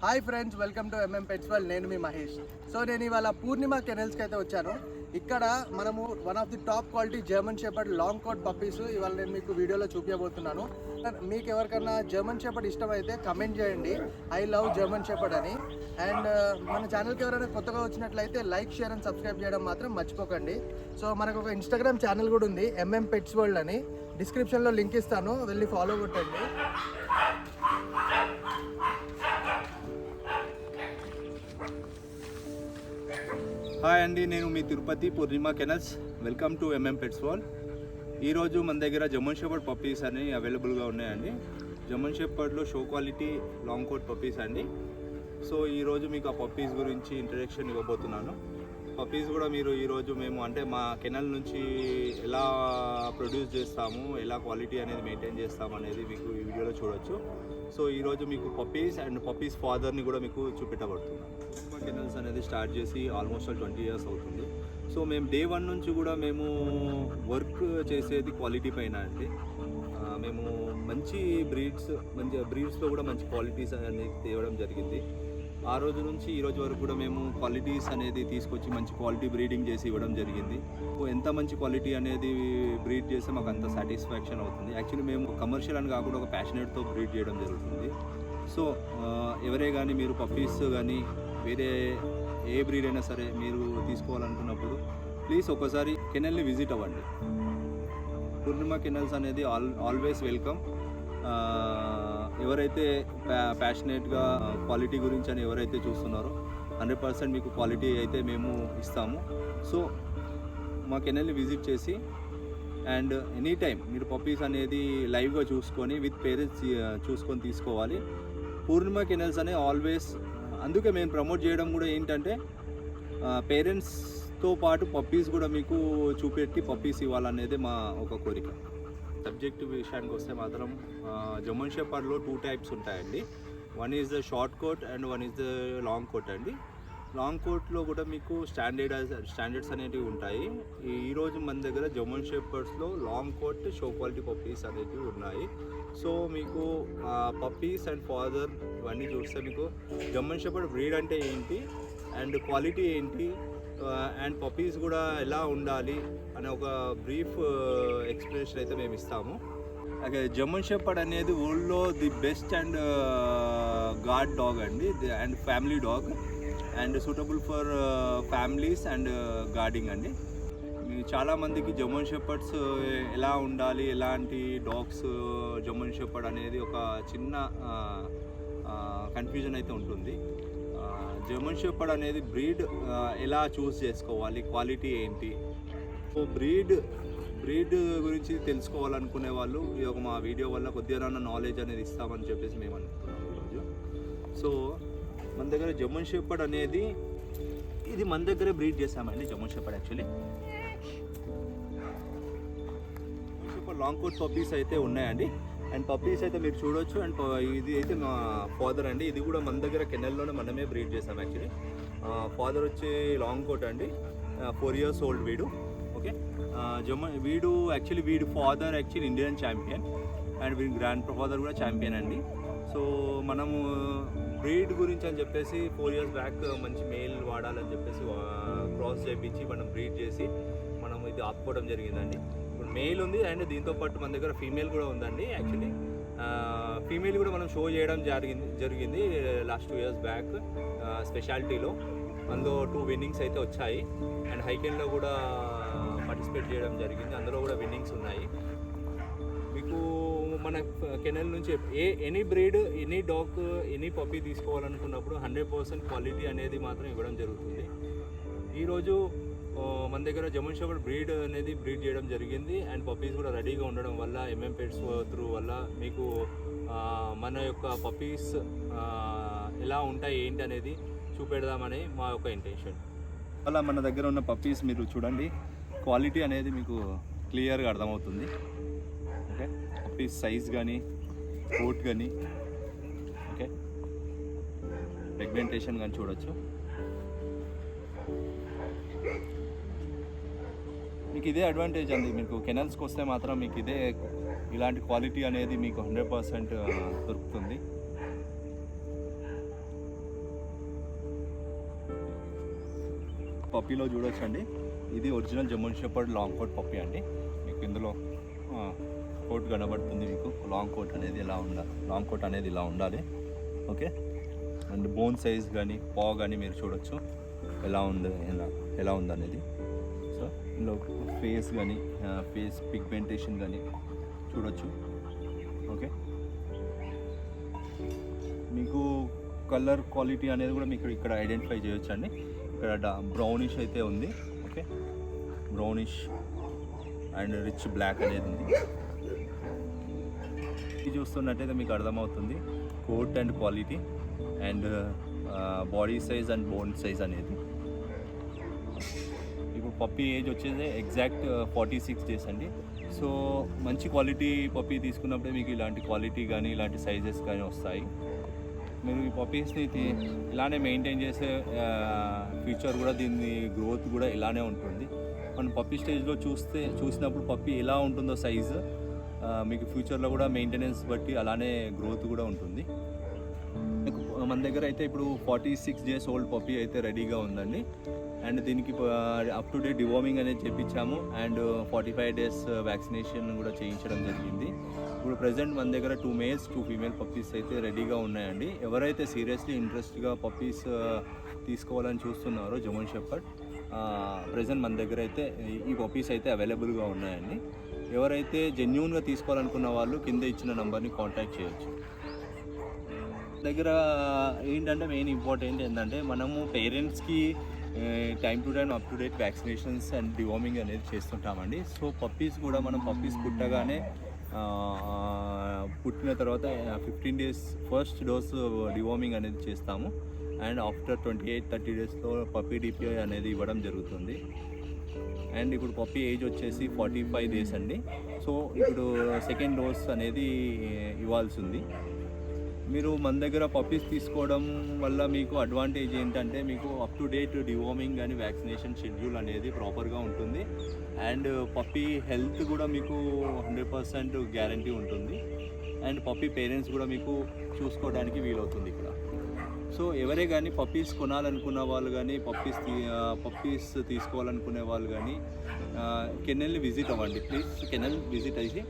Hi friends, welcome to MM pets world. నేను మీ Mahesh. So నేను ఇవాళ పూర్ణిమ కెనల్స్కి అయితే వచ్చాను. ఇక్కడ మనము one of the top quality German shepherd long coat puppies ఇవాళ నేను మీకు వీడియోలో చూపించబోతున్నాను. మీకు ఎవరికన్నా జర్మన్ షెపర్డ్ ఇష్టమైతే కమెంట్ చేయండి, ఐ లవ్ జర్మన్ షెపర్డ్ అని. అండ్ మన ఛానల్కి ఎవరైనా కొత్తగా వచ్చినట్లయితే లైక్, షేర్ అండ్ సబ్స్క్రైబ్ చేయడం మాత్రం మర్చిపోకండి. సో మనకు ఒక ఇన్స్టాగ్రామ్ ఛానల్ కూడా ఉంది, ఎంఎం పెట్స్ వరల్డ్ అని. డిస్క్రిప్షన్లో లింక్ ఇస్తాను, వెళ్ళి ఫాలో కొట్టండి. హాయ్ అండి, నేను మీ Tirupati Purnima kennels. Welcome to MM pets world. ఈరోజు మన దగ్గర జర్మన్ షెపర్డ్ పప్పీస్ అని అవైలబుల్గా ఉన్నాయండి. జర్మన్ షెపర్డ్లో show quality long coat puppies అండి. సో ఈరోజు మీకు ఆ పప్పీస్ గురించి ఇంట్రడక్షన్ ఇవ్వబోతున్నాను. పప్పీస్ కూడా మీరు ఈరోజు మేము అంటే మా కెనల్ నుంచి ఎలా ప్రొడ్యూస్ చేస్తాము, ఎలా క్వాలిటీ అనేది మెయింటైన్ చేస్తాము అనేది మీకు ఈ వీడియోలో చూడొచ్చు. సో ఈరోజు మీకు పప్పీస్ అండ్ పప్పీస్ ఫాదర్ని కూడా మీకు చూపెట్టబడుతున్నాను. కెనల్స్ అనేది స్టార్ట్ చేసి ఆల్మోస్ట్ 20 years అవుతుంది. సో మేము డే 1 నుంచి కూడా మేము వర్క్ చేసేది క్వాలిటీ పైన అండి. మేము మంచి బ్రీడ్స్లో కూడా మంచి క్వాలిటీస్ అనేది తేవడం జరిగింది. ఆ రోజు నుంచి ఈ రోజు వరకు కూడా మేము క్వాలిటీస్ అనేది తీసుకొచ్చి మంచి క్వాలిటీ బ్రీడింగ్ చేసి ఇవ్వడం జరిగింది. ఎంత మంచి క్వాలిటీ అనేది బ్రీడ్ చేస్తే మాకు అంత సాటిస్ఫాక్షన్ అవుతుంది. యాక్చువల్లీ మేము కమర్షియల్ అని కాకుండా ఒక ప్యాషనేట్తో బ్రీడ్ చేయడం జరుగుతుంది. సో ఎవరే కానీ మీరు పప్పీస్ కానీ వేరే ఏ బ్రీడ్ అయినా సరే మీరు తీసుకోవాలనుకున్నప్పుడు ప్లీజ్ ఒకసారి కెనల్ని విజిట్ అవ్వండి. పూర్ణిమ కెనల్స్ అనేది ఆల్వేస్ వెల్కమ్. ఎవరైతే ప్యాషనేట్గా క్వాలిటీ గురించి అని ఎవరైతే చూస్తున్నారో 100% మీకు క్వాలిటీ అయితే మేము ఇస్తాము. సో మా కెనల్ని విజిట్ చేసి అండ్ ఎనీ టైం మీరు పప్పీస్ అనేది లైవ్గా చూసుకొని విత్ పేరెంట్స్ చూసుకొని తీసుకోవాలి. పూర్ణిమ కెనల్స్ అనే ఆల్వేస్ అందుకే మేము ప్రమోట్ చేయడం కూడా ఏంటంటే పేరెంట్స్తో పాటు పప్పీస్ కూడా మీకు చూపెట్టి పప్పీస్ ఇవ్వాలనేది మా ఒక కోరిక. సబ్జెక్ట్ విషయానికి వస్తే మాత్రం జర్మన్ షెపర్డ్లో 2 types ఉంటాయండి. One is the short coat and one is the long coat అండి. లాంగ్ కోట్లో కూడా మీకు స్టాండర్డ్స్ అనేటివి ఉంటాయి. ఈరోజు మన దగ్గర జర్మన్ షెపర్డ్స్లో long coat show quality puppies అనేటివి ఉన్నాయి. సో మీకు పప్పీస్ అండ్ ఫాదర్ ఇవన్నీ చూస్తే మీకు జర్మన్ షెపర్డ్ బ్రీడ్ అంటే ఏంటి అండ్ క్వాలిటీ ఏంటి అండ్ పప్పీస్ కూడా ఎలా ఉండాలి అనే ఒక బ్రీఫ్ ఎక్స్ప్లెనేషన్ అయితే మేము ఇస్తాము. అలాగే జర్మన్ షెపర్డ్ అనేది వరల్డ్లో the best and guard dog అండి, and family dog and suitable for families and guarding అండి. చాలామందికి జర్మన్ షెపర్డ్స్ ఎలా ఉండాలి, ఎలాంటి డాగ్స్ జర్మన్ షెపర్డ్ అనేది ఒక చిన్న కన్ఫ్యూజన్ అయితే ఉంటుంది. జర్మన్ షెపర్డ్ అనేది బ్రీడ్ ఎలా చూస్ చేసుకోవాలి, క్వాలిటీ ఏంటి, సో బ్రీడ్ గురించి తెలుసుకోవాలనుకునే వాళ్ళు ఈ ఒక మా వీడియో వల్ల కొద్దిగా నాలెడ్జ్ అనేది ఇస్తామని చెప్పేసి మేము అనుకుంటున్నాం ఈరోజు. సో మన దగ్గర జర్మన్ షెపర్డ్ అనేది ఇది మన దగ్గరే బ్రీడ్ చేసామండి. German shepherd actually long coat puppies అయితే ఉన్నాయండి. అండ్ పప్పీస్ అయితే మీరు చూడొచ్చు. అండ్ ఇది అయితే మా ఫాదర్ అండి. ఇది కూడా మన దగ్గర కెనల్లోనే మనమే బ్రీడ్ చేసాం యాక్చువల్లీ. ఫాదర్ వచ్చి లాంగ్ కోట్ అండి, 4 years old వీడు. ఓకే, వీడు father actually Indian champion and వీడి గ్రాండ్ ఫాదర్ కూడా ఛాంపియన్ అండి. సో మనము బ్రీడ్ గురించి అని చెప్పేసి 4 years బ్యాక్ మంచి మేల్ వాడాలని చెప్పేసి క్రాస్ చేయించి మనం బ్రీడ్ చేసి మనం ఇది ఆపుకోవడం జరిగిందండి. ఇప్పుడు మేల్ ఉంది అండ్ దీంతోపాటు మన దగ్గర ఫీమేల్ కూడా ఉందండి. యాక్చువల్లీ ఫీమేల్ కూడా మనం షో చేయడం జరిగింది లాస్ట్ 2 years బ్యాక్ స్పెషాలిటీలో. అందులో 2 winnings అయితే వచ్చాయి అండ్ హైకెన్లో కూడా పార్టిసిపేట్ చేయడం జరిగింది. అందులో కూడా విన్నింగ్స్ ఉన్నాయి. మీకు మన కెనల్ నుంచి any breed, any dog, any puppy తీసుకోవాలనుకున్నప్పుడు 100% క్వాలిటీ అనేది మాత్రం ఇవ్వడం జరుగుతుంది. ఈరోజు మన దగ్గర జర్మన్ షెపర్డ్ బ్రీడ్ అనేది బ్రీడ్ చేయడం జరిగింది అండ్ పప్పీస్ కూడా రెడీగా ఉండడం వల్ల ఎంఎం పెట్స్ త్రూ వల్ల మీకు మన యొక్క పప్పీస్ ఎలా ఉంటాయి ఏంటి అనేది చూపెడదామని మా యొక్క ఇంటెన్షన్. అలా మన దగ్గర ఉన్న పప్పీస్ మీరు చూడండి, క్వాలిటీ అనేది మీకు క్లియర్గా అర్థమవుతుంది. ఓకే, పప్పీస్ సైజ్ కానీ కోట్ కానీ ఓకే సెగ్మెంటేషన్ కానీ చూడొచ్చు. మీకు ఇదే అడ్వాంటేజ్ అండి. మీకు కెనల్స్కి వస్తే మాత్రం మీకు ఇలాంటి క్వాలిటీ అనేది మీకు 100% దొరుకుతుంది. పప్పీలో చూడొచ్చండి, ఇది original German shepherd long coat puppy అండి. మీకు ఇందులో కోట్ కనబడుతుంది, మీకు లాంగ్ కోట్ అనేది ఇలా ఉండాలి. ఓకే, అండ్ బోన్ సైజ్ కానీ పా కానీ మీరు చూడొచ్చు ఎలా ఉంది అనేది. సో ఇందులో ఫేస్ కానీ ఫేస్ పిగ్మెంటేషన్ కానీ చూడొచ్చు. ఓకే, మీకు కలర్ క్వాలిటీ అనేది కూడా మీకు ఇక్కడ ఐడెంటిఫై చేయొచ్చు అండి. ఇక్కడ బ్రౌనిష్ అయితే ఉంది. Okay, brownish and rich black అనేది ఉంది. ఇది చూస్తున్నట్టయితే మీకు అర్థమవుతుంది coat and quality and body size and bone size అనేది. ఇప్పుడు పప్పీ ఏజ్ వచ్చేది ఎగ్జాక్ట్ 46 డేస్ అండి. సో మంచి క్వాలిటీ పప్పీ తీసుకున్నప్పుడే మీకు ఇలాంటి క్వాలిటీ కానీ ఇలాంటి సైజెస్ కానీ వస్తాయి. మీరు ఈ పప్పీస్ని ఇలానే మెయింటైన్ చేసే ఫ్యూచర్ కూడా దీని గ్రోత్ కూడా ఇలానే ఉంటుంది. మనం పప్పీ స్టేజ్లో చూసినప్పుడు పప్పీ ఎలా ఉంటుందో సైజు మీకు ఫ్యూచర్లో కూడా మెయింటెనెన్స్ బట్టి అలానే గ్రోత్ కూడా ఉంటుంది. మన దగ్గర అయితే ఇప్పుడు 46 డేస్ ఓల్డ్ పప్పీ అయితే రెడీగా ఉందండి. అండ్ దీనికి అప్ టు డేట్ డివార్మింగ్ అనేది చేయించాము అండ్ 45 డేస్ వ్యాక్సినేషన్ కూడా చేయించడం జరిగింది. ఇప్పుడు ప్రజెంట్ మన దగ్గర 2 మేల్స్ 2 ఫీమేల్ పప్పీస్ అయితే రెడీగా ఉన్నాయండి. ఎవరైతే సీరియస్లీ ఇంట్రెస్ట్గా పప్పీస్ తీసుకోవాలని చూస్తున్నారో జర్మన్ షెపర్డ్, ప్రజెంట్ మన దగ్గర అయితే ఈ పప్పీస్ అయితే అవైలబుల్గా ఉన్నాయండి. ఎవరైతే జెన్యూన్గా తీసుకోవాలనుకున్న వాళ్ళు కింద ఇచ్చిన నెంబర్ని కాంటాక్ట్ చేయొచ్చు. దగ్గర ఏంటంటే మెయిన్ ఇంపార్టెంట్ ఏంటంటే మనము పేరెంట్స్కి time to time up to date vaccinations and deworming అనేది చేస్తుంటామండి. సో పప్పీస్ కూడా మనం పప్పీస్ పుట్టగానే పుట్టిన తర్వాత 15 డేస్ ఫస్ట్ డోస్ డివార్మింగ్ అనేది చేస్తాము అండ్ ఆఫ్టర్ 28-30 డేస్లో పప్పీ డిపిఐ అనేది ఇవ్వడం జరుగుతుంది. అండ్ ఇప్పుడు పప్పీ ఏజ్ వచ్చేసి 45 డేస్ అండి. సో ఇప్పుడు సెకండ్ డోస్ అనేది ఇవ్వాల్సి ఉంది. మీరు మన దగ్గర పప్పీస్ తీసుకోవడం వల్ల మీకు అడ్వాంటేజ్ ఏంటంటే మీకు అప్ టు డేట్ డివార్మింగ్ కానీ వ్యాక్సినేషన్ షెడ్యూల్ అనేది ప్రాపర్గా ఉంటుంది అండ్ పప్పీ హెల్త్ కూడా మీకు 100% గ్యారంటీ ఉంటుంది అండ్ పప్పీ పేరెంట్స్ కూడా మీకు చూసుకోవడానికి వీలవుతుంది ఇక్కడ. సో ఎవరే కానీ పప్పీస్ కొనాలనుకున్న వాళ్ళు కానీ పప్పీస్ తీసుకోవాలనుకునే వాళ్ళు కానీ కెన్నెల్ని విజిట్ అవ్వండి ప్లీజ్. కెన్నెల్ విజిట్ అయితే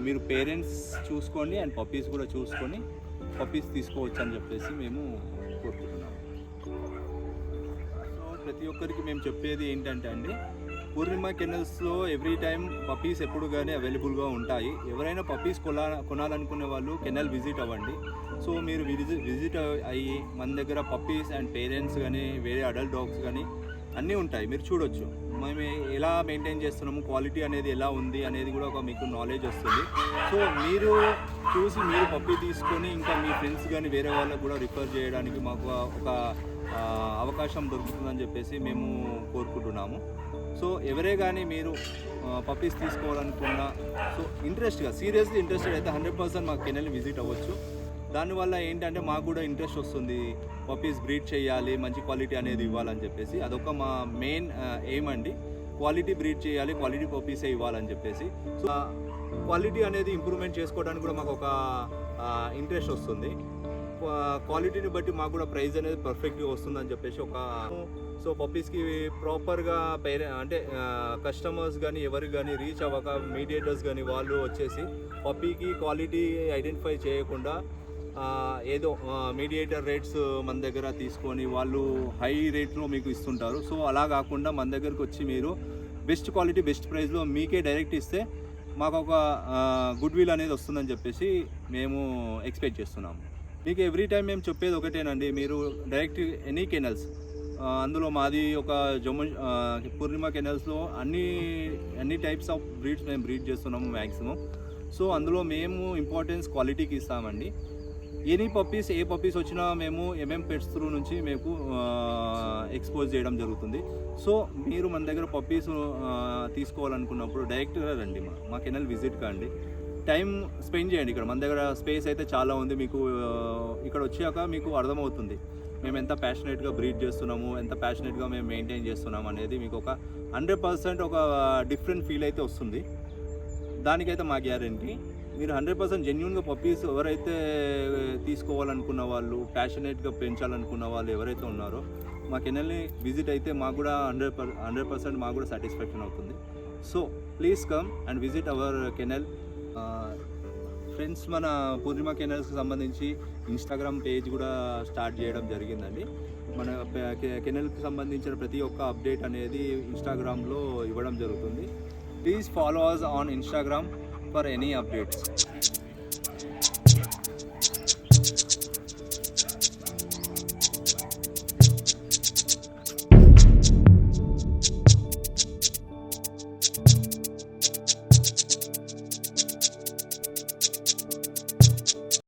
మీరు పేరెంట్స్ చూసుకోండి అండ్ పప్పీస్ కూడా చూసుకొని పప్పీస్ తీసుకోవచ్చు అని చెప్పేసి మేము కోరుకుంటున్నాము. సో ప్రతి ఒక్కరికి మేము చెప్పేది ఏంటంటే అండి, పూర్ణిమ కెనల్స్లో ఎవ్రీ టైం పప్పీస్ ఎప్పుడు కానీ అవైలబుల్గా ఉంటాయి. ఎవరైనా పప్పీస్ కొనాలనుకునే వాళ్ళు కెనల్ విజిట్ అవ్వండి. సో మీరు విజిట్ అయ్యి మన దగ్గర పప్పీస్ అండ్ పేరెంట్స్ కానీ వేరే అడల్ట్ డాగ్స్ కానీ అన్నీ ఉంటాయి, మీరు చూడొచ్చు. మేము ఎలా మెయింటైన్ చేస్తున్నాము, క్వాలిటీ అనేది ఎలా ఉంది అనేది కూడా ఒక మీకు నాలెడ్జ్ వస్తుంది. సో మీరు చూసి మీరు పప్పీ తీసుకొని ఇంకా మీ ఫ్రెండ్స్ కానీ వేరే వాళ్ళకు కూడా రిఫర్ చేయడానికి మాకు ఒక అవకాశం దొరుకుతుందని చెప్పేసి మేము కోరుకుంటున్నాము. సో ఎవరే కానీ మీరు పప్పీస్ తీసుకోవాలనుకున్నా సో సీరియస్లీ ఇంట్రెస్టెడ్ అయితే 100% మాకు కెనల్ని విజిట్ అవ్వచ్చు. దానివల్ల ఏంటంటే మాకు కూడా ఇంట్రెస్ట్ వస్తుంది, పప్పీస్ బ్రీడ్ చేయాలి, మంచి క్వాలిటీ అనేది ఇవ్వాలని చెప్పేసి. అదొక మా మెయిన్ ఎయిమ్ అండి, క్వాలిటీ బ్రీడ్ చేయాలి, క్వాలిటీ పప్పీసే ఇవ్వాలని చెప్పేసి. సో క్వాలిటీ అనేది ఇంప్రూవ్మెంట్ చేసుకోవడానికి కూడా మాకు ఒక ఇంట్రెస్ట్ వస్తుంది. క్వాలిటీని బట్టి మాకు కూడా ప్రైస్ అనేది పర్ఫెక్ట్గా వస్తుందని చెప్పేసి సో పప్పీస్కి ప్రాపర్గా అంటే కస్టమర్స్ కానీ ఎవరికి కానీ రీచ్ అవ్వక మీడియేటర్స్ కానీ వాళ్ళు వచ్చేసి పప్పీకి క్వాలిటీ ఐడెంటిఫై చేయకుండా ఏదో మీడియేటర్ రేట్స్ మన దగ్గర తీసుకొని వాళ్ళు హై రేట్లో మీకు ఇస్తుంటారు. సో అలా కాకుండా మన దగ్గరకు వచ్చి మీరు బెస్ట్ క్వాలిటీ బెస్ట్ ప్రైస్లో మీకే డైరెక్ట్ ఇస్తే మాకు ఒక గుడ్ విల్ అనేది వస్తుందని చెప్పేసి మేము ఎక్స్పెక్ట్ చేస్తున్నాము. మీకు ఎవ్రీ టైం మేము చెప్పేది ఒకటేనండి, మీరు డైరెక్ట్ ఎనీ కెనల్స్, అందులో మాది ఒక పూర్ణిమ కెనల్స్లో అన్ని టైప్స్ ఆఫ్ బ్రీడ్స్ మేము బ్రీడ్ చేస్తున్నాము మ్యాక్సిమం. సో అందులో మేము ఇంపార్టెన్స్ క్వాలిటీకి ఇస్తామండి. ఏ పప్పీస్ వచ్చినా మేము పెట్స్ త్రూ నుంచి మేము ఎక్స్పోజ్ చేయడం జరుగుతుంది. సో మీరు మన దగ్గర పప్పీస్ తీసుకోవాలనుకున్నప్పుడు డైరెక్ట్గా రండి, మా కెనల్ విజిట్ కాండి, టైం స్పెండ్ చేయండి. ఇక్కడ మన దగ్గర స్పేస్ అయితే చాలా ఉంది, మీకు ఇక్కడ వచ్చాక మీకు అర్థమవుతుంది మేము ఎంత ప్యాషనేట్గా బ్రీడ్ చేస్తున్నాము, ఎంత ప్యాషనేట్గా మేము మెయింటైన్ చేస్తున్నాము అనేది మీకు ఒక 100% ఒక డిఫరెంట్ ఫీల్ అయితే వస్తుంది. దానికైతే మా గ్యారెంటీ. మీరు 100% జెన్యూన్గా పప్పీస్ ఎవరైతే తీసుకోవాలనుకున్న వాళ్ళు, ప్యాషనేట్గా పెంచాలనుకున్న వాళ్ళు ఎవరైతే ఉన్నారో మా కెనల్ని విజిట్ అయితే మాకు కూడా 100% మాకు కూడా సాటిస్ఫాక్షన్ అవుతుంది. So please come and visit our kennel. Friends, మన పూర్ణిమ కెనల్స్కి సంబంధించి ఇన్స్టాగ్రామ్ పేజ్ కూడా స్టార్ట్ చేయడం జరిగిందండి. మన కెనల్కి సంబంధించిన ప్రతి ఒక్క అప్డేట్ అనేది ఇన్స్టాగ్రామ్లో ఇవ్వడం జరుగుతుంది. Please follow us on Instagram for any updates.